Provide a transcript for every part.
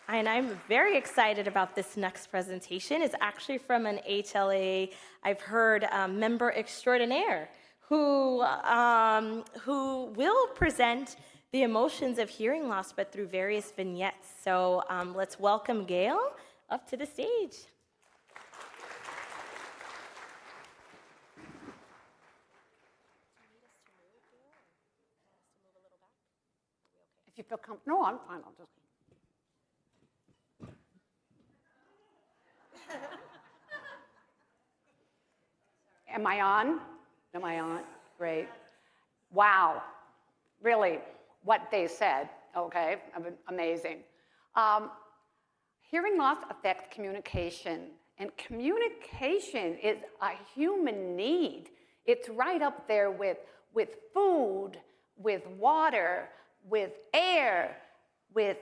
And I'm very excited about this next presentation. It's actually from an HLAA, I've heard, member extraordinaire who will present the emotions of hearing loss, but through various vignettes. So let's welcome Gael up to the stage. If you feel comfortable, no, I'm fine, I'll just. Am I on? Am I on? Great. Wow. Really, what they said, okay, amazing. Hearing loss affects communication, and communication is a human need. It's right up there with food, with water, with air, with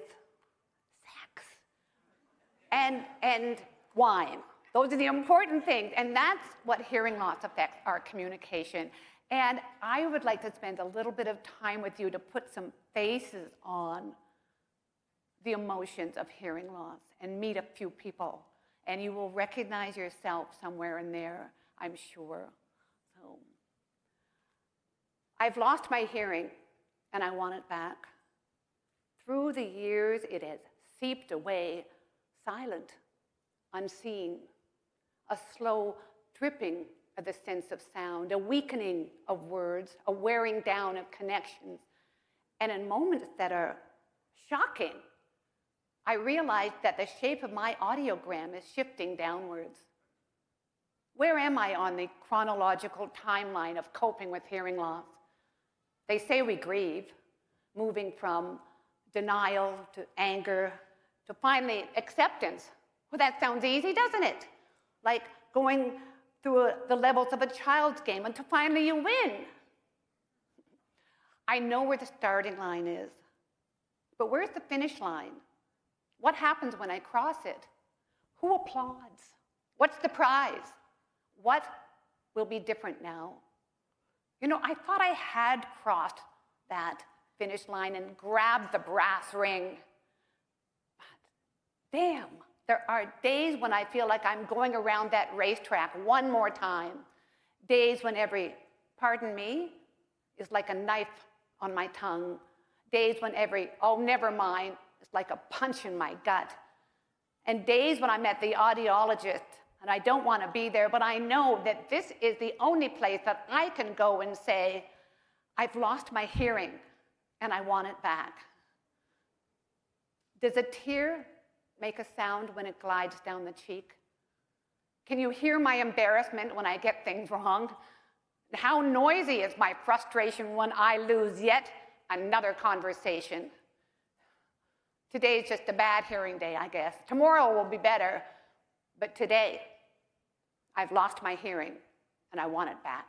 sex, and wine. Those are the important things, and that's what hearing loss affects, our communication. And I would like to spend a little bit of time with you to put some faces on the emotions of hearing loss and meet a few people. And you will recognize yourself somewhere in there, I'm sure. So, I've lost my hearing, and I want it back. Through the years, it has seeped away, silent, unseen, a slow dripping of the sense of sound, a weakening of words, a wearing down of connections. And in moments that are shocking, I realized that the shape of my audiogram is shifting downwards. Where am I on the chronological timeline of coping with hearing loss? They say we grieve, moving from denial to anger to finally acceptance. Well, that sounds easy, doesn't it? Like going through the levels of a child's game until finally you win. I know where the starting line is, but where's the finish line? What happens when I cross it? Who applauds? What's the prize? What will be different now? You know, I thought I had crossed that finish line and grabbed the brass ring. But damn, there are days when I feel like I'm going around that racetrack one more time. Days when every, pardon me, is like a knife on my tongue. Days when every, oh, never mind, is like a punch in my gut. And days when I'm at the audiologist and I don't want to be there, but I know that this is the only place that I can go and say, I've lost my hearing and I want it back. Does a tear make a sound when it glides down the cheek? Can you hear my embarrassment when I get things wrong? How noisy is my frustration when I lose yet another conversation? Today's just a bad hearing day, I guess. Tomorrow will be better, but today, I've lost my hearing and I want it back.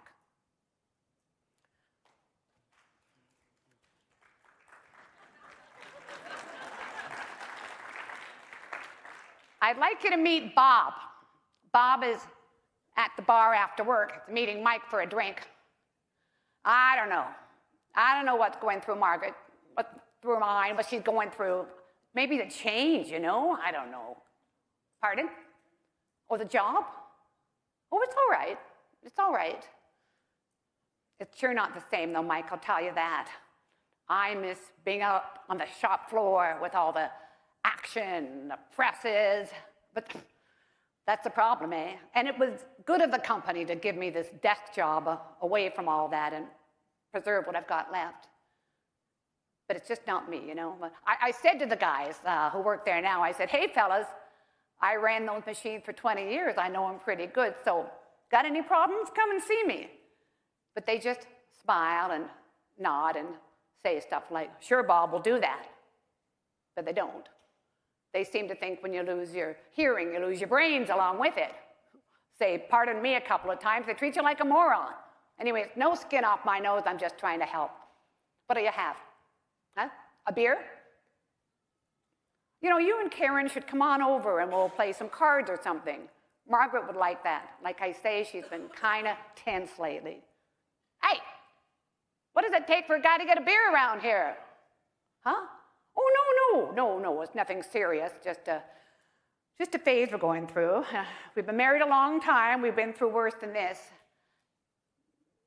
I'd like you to meet Bob. Bob is at the bar after work, meeting Mike for a drink. I don't know what's going through Margaret, what's through her mind, what she's going through. Maybe the change, you know? I don't know. Pardon? Or the job? Oh, it's all right. It's all right. It's sure not the same, though, Mike, I'll tell you that. I miss being out on the shop floor with all the action, the presses, but that's the problem, eh? And it was good of the company to give me this desk job away from all that and preserve what I've got left. But it's just not me, you know? I said to the guys who work there now, I said, hey, fellas, I ran those machines for 20 years. I know them pretty good, so got any problems? Come and see me. But they just smile and nod and say stuff like, sure, Bob, we'll do that. But they don't. They seem to think when you lose your hearing, you lose your brains along with it. Say, pardon me a couple of times, they treat you like a moron. Anyways, no skin off my nose, I'm just trying to help. What do you have? Huh? A beer? You know, you and Karen should come on over and we'll play some cards or something. Margaret would like that. Like I say, she's been kind of tense lately. Hey, what does it take for a guy to get a beer around here? Huh? Oh, No, it's nothing serious, just a phase we're going through. We've been married a long time. We've been through worse than this.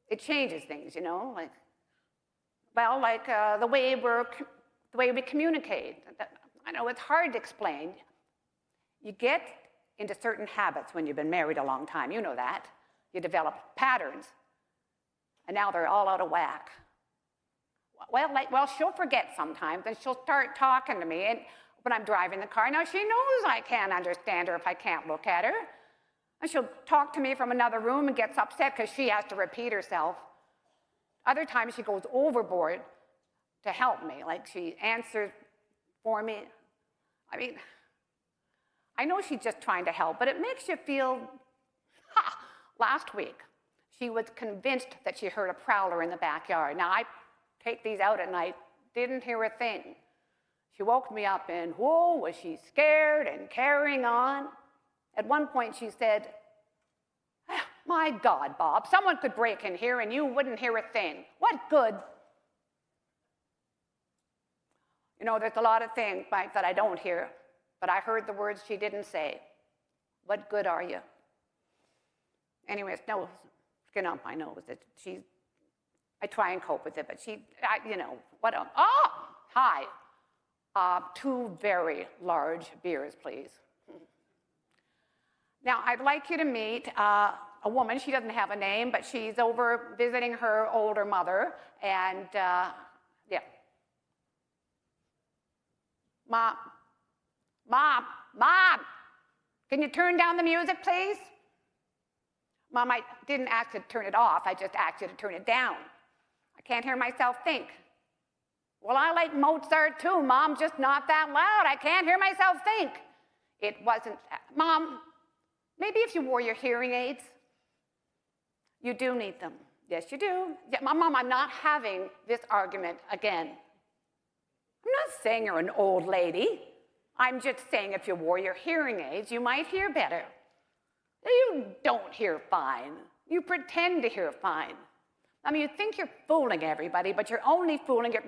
It changes things, you know, like the way we communicate. I know it's hard to explain. You get into certain habits when you've been married a long time. You know that. You develop patterns, and now they're all out of whack. Well, she'll forget sometimes, and she'll start talking to me, and when I'm driving the car. Now, she knows I can't understand her if I can't look at her. And she'll talk to me from another room and gets upset because she has to repeat herself. Other times, she goes overboard to help me, like she answers for me. I mean, I know she's just trying to help, but it makes you feel, last week, she was convinced that she heard a prowler in the backyard. Now, I take these out at night, didn't hear a thing. She woke me up and, whoa, was she scared and carrying on. At one point, she said, my God, Bob, someone could break in here and you wouldn't hear a thing. What good? You know, there's a lot of things, Mike, that I don't hear, but I heard the words she didn't say. What good are you? Anyways, no, skin on my nose. I try and cope with it, but hi. 2 very large beers, please. Now, I'd like you to meet a woman. She doesn't have a name, but she's over visiting her older mother, and yeah. Mom, can you turn down the music, please? Mom, I didn't ask you to turn it off. I just asked you to turn it down. I can't hear myself think. Well, I like Mozart too, Mom, just not that loud. I can't hear myself think. It wasn't, Mom, maybe if you wore your hearing aids. You do need them. Yes, you do. Yeah, Mom, I'm not having this argument again. I'm not saying you're an old lady. I'm just saying if you wore your hearing aids, you might hear better. You don't hear fine. You pretend to hear fine. I mean, you think you're fooling everybody, but you're only fooling your...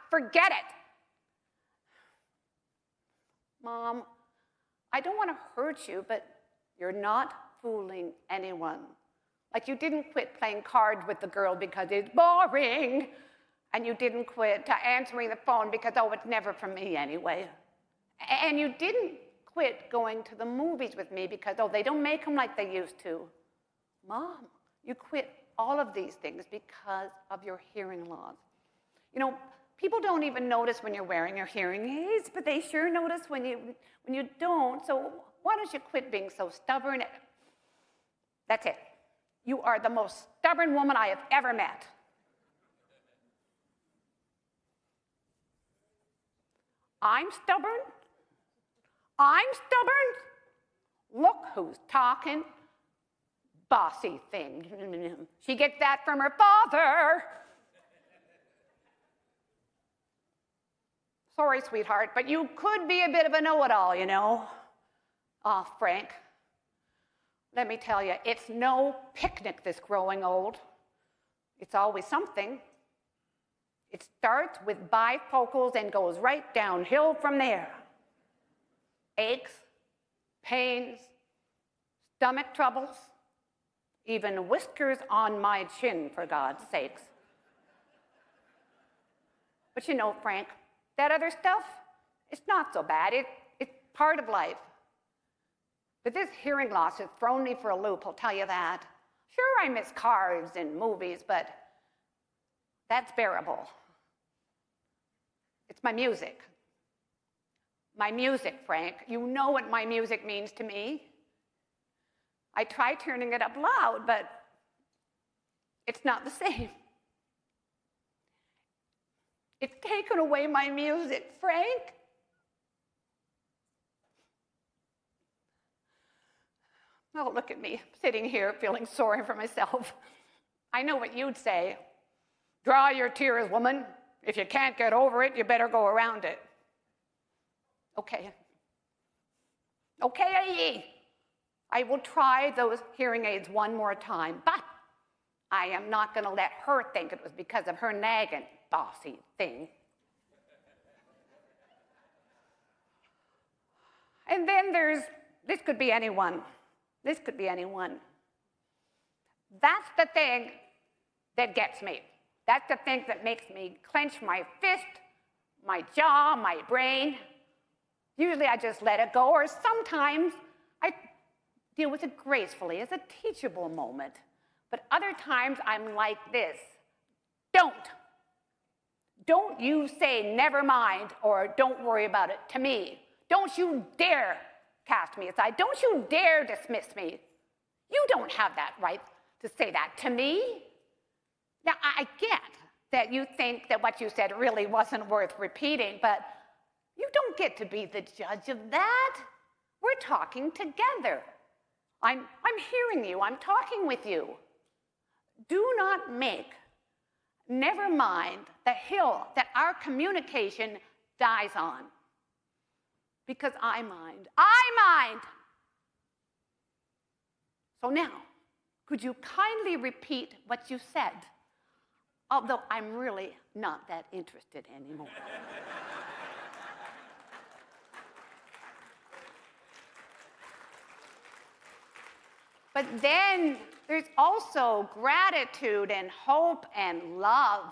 forget it. Mom, I don't want to hurt you, but you're not fooling anyone. Like you didn't quit playing cards with the girl because it's boring, and you didn't quit answering the phone because, oh, it's never for me anyway. And you didn't quit going to the movies with me because, oh, they don't make them like they used to. Mom, you quit all of these things because of your hearing loss. You know, people don't even notice when you're wearing your hearing aids, but they sure notice when you don't. So why don't you quit being so stubborn? That's it. You are the most stubborn woman I have ever met. I'm stubborn? I'm stubborn? Look who's talking. Bossy thing. She gets that from her father. Sorry, sweetheart, but you could be a bit of a know-it-all, you know. Oh, Frank, let me tell you, it's no picnic, this growing old. It's always something. It starts with bifocals and goes right downhill from there. Aches, pains, stomach troubles, even whiskers on my chin, for God's sakes. But you know, Frank, that other stuff, it's not so bad. It's part of life. But this hearing loss has thrown me for a loop, I'll tell you that. Sure, I miss cars and movies, but that's bearable. It's my music. My music, Frank. You know what my music means to me. I try turning it up loud, but it's not the same. It's taken away my music, Frank. Oh, look at me, sitting here feeling sorry for myself. I know what you'd say. Dry your tears, woman. If you can't get over it, you better go around it. Okay. Okay, I will try those hearing aids one more time, but I am not going to let her think it was because of her nagging bossy thing. And then this could be anyone. This could be anyone. That's the thing that gets me. That's the thing that makes me clench my fist, my jaw, my brain. Usually I just let it go, or sometimes I deal with it gracefully as a teachable moment. But other times I'm like this. Don't you say never mind or don't worry about it to me. Don't you dare cast me aside. Don't you dare dismiss me. You don't have that right to say that to me. Now, I get that you think that what you said really wasn't worth repeating, but you don't get to be the judge of that. We're talking together. I'm hearing you. I'm talking with you. Do not make, never mind, the hill that our communication dies on. Because I mind. So now, could you kindly repeat what you said? Although I'm really not that interested anymore. But then there's also gratitude and hope and love.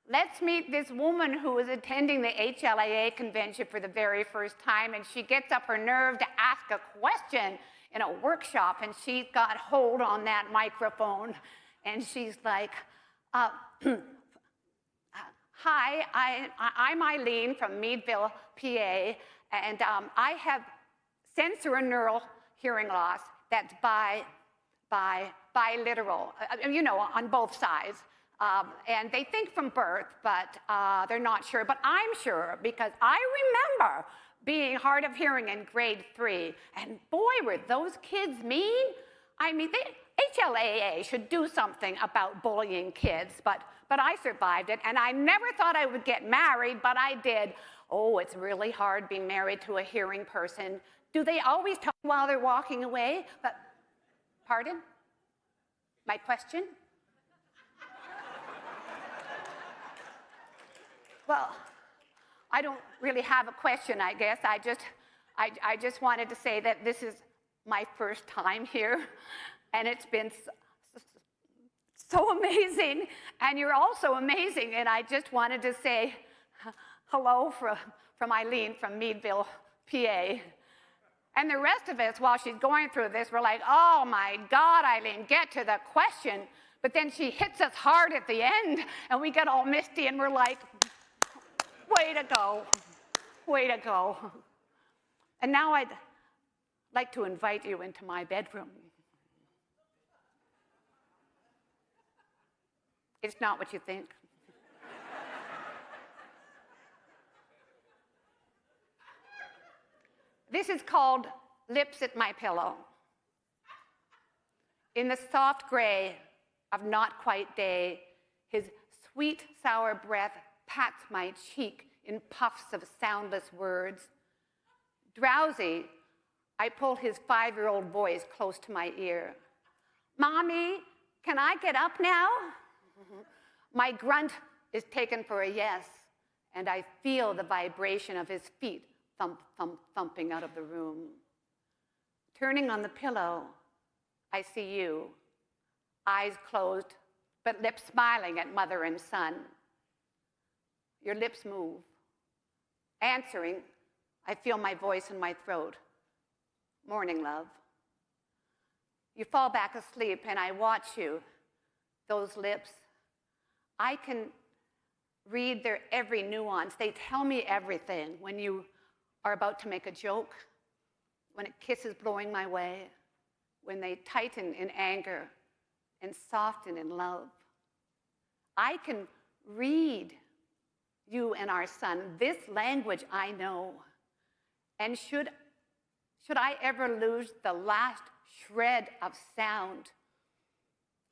Let's meet this woman who is attending the HLAA Convention for the very first time, and she gets up her nerve to ask a question in a workshop, and she's got hold on that microphone, and she's like, hi, I'm Eileen from Meadville, PA, and I have sensorineural hearing loss that's biliteral, on both sides. And they think from birth, but they're not sure. But I'm sure because I remember being hard of hearing in grade 3. And boy, were those kids mean. I mean, HLAA should do something about bullying kids, but I survived it. And I never thought I would get married, but I did. Oh, it's really hard being married to a hearing person. Do they always talk while they're walking away? But, pardon? My question? Well, I don't really have a question, I guess. I just wanted to say that this is my first time here, and it's been so amazing, and you're also amazing, and I just wanted to say hello from Eileen from Meadville, PA. And the rest of us, while she's going through this, we're like, oh my God, Eileen, get to the question. But then she hits us hard at the end, and we get all misty, and we're like, way to go, way to go. And now I'd like to invite you into my bedroom. It's not what you think. This is called Lips at My Pillow. In the soft gray of not quite day, his sweet, sour breath pats my cheek in puffs of soundless words. Drowsy, I pull his 5-year-old voice close to my ear. Mommy, can I get up now? My grunt is taken for a yes, and I feel the vibration of his feet thump, thump, thumping out of the room. Turning on the pillow, I see you, eyes closed, but lips smiling at mother and son. Your lips move. Answering, I feel my voice in my throat. Morning, love. You fall back asleep, and I watch you, those lips. I can read their every nuance. They tell me everything. When you are about to make a joke, when a kiss is blowing my way, when they tighten in anger and soften in love. I can read you and our son. This language I know. And should I ever lose the last shred of sound,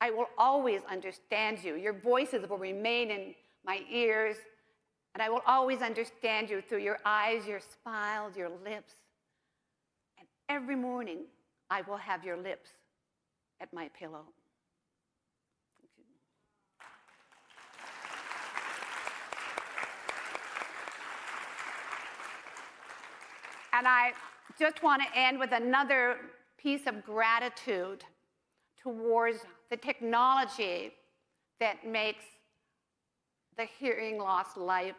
I will always understand you. Your voices will remain in my ears, and I will always understand you through your eyes, your smiles, your lips. And every morning, I will have your lips at my pillow. Thank you. And I just want to end with another piece of gratitude towards the technology that makes the hearing loss life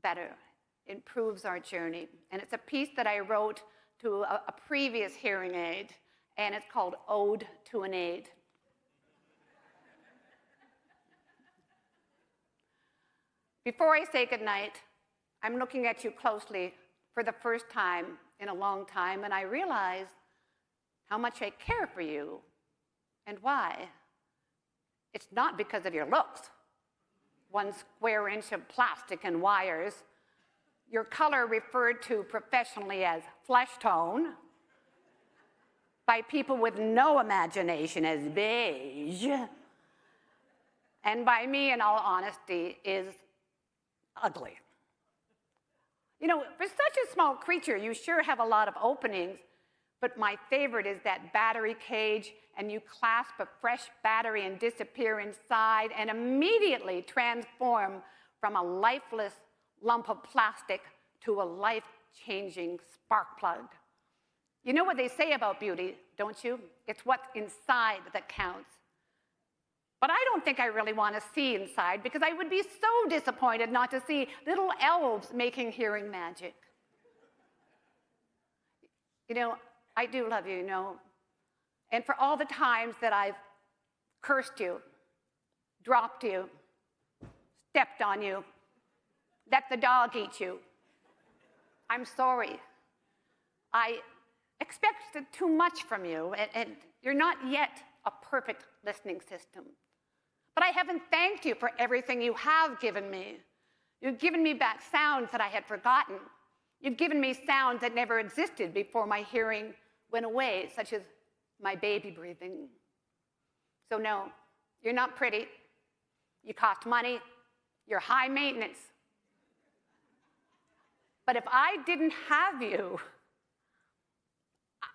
better, improves our journey. And it's a piece that I wrote to a previous hearing aid, and it's called Ode to an Aid. Before I say goodnight, I'm looking at you closely for the first time in a long time, and I realize how much I care for you. And why? It's not because of your looks, 1 square inch of plastic and wires, your color referred to professionally as flesh tone, by people with no imagination as beige, and by me, in all honesty, is ugly. You know, for such a small creature, you sure have a lot of openings, but my favorite is that battery cage, and you clasp a fresh battery and disappear inside and immediately transform from a lifeless lump of plastic to a life-changing spark plug. You know what they say about beauty, don't you? It's what's inside that counts. But I don't think I really want to see inside, because I would be so disappointed not to see little elves making hearing magic. You know, I do love you, you know. And for all the times that I've cursed you, dropped you, stepped on you, let the dog eat you, I'm sorry. I expected too much from you, and you're not yet a perfect listening system. But I haven't thanked you for everything you have given me. You've given me back sounds that I had forgotten. You've given me sounds that never existed before my hearing went away, such as my baby breathing. So no, you're not pretty. You cost money. You're high maintenance. But if I didn't have you,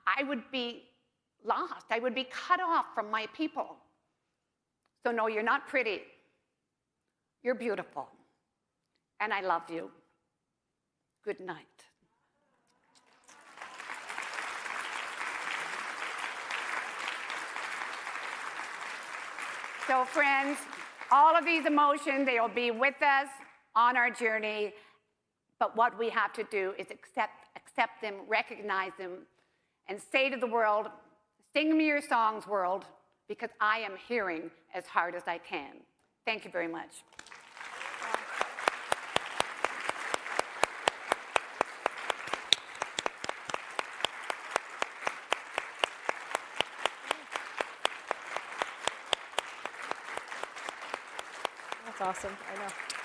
I would be lost. I would be cut off from my people. So no, you're not pretty. You're beautiful. And I love you. Good night. So friends, all of these emotions, they will be with us on our journey. But what we have to do is accept them, recognize them, and say to the world, sing me your songs, world, because I am hearing as hard as I can. Thank you very much. That's awesome, I know.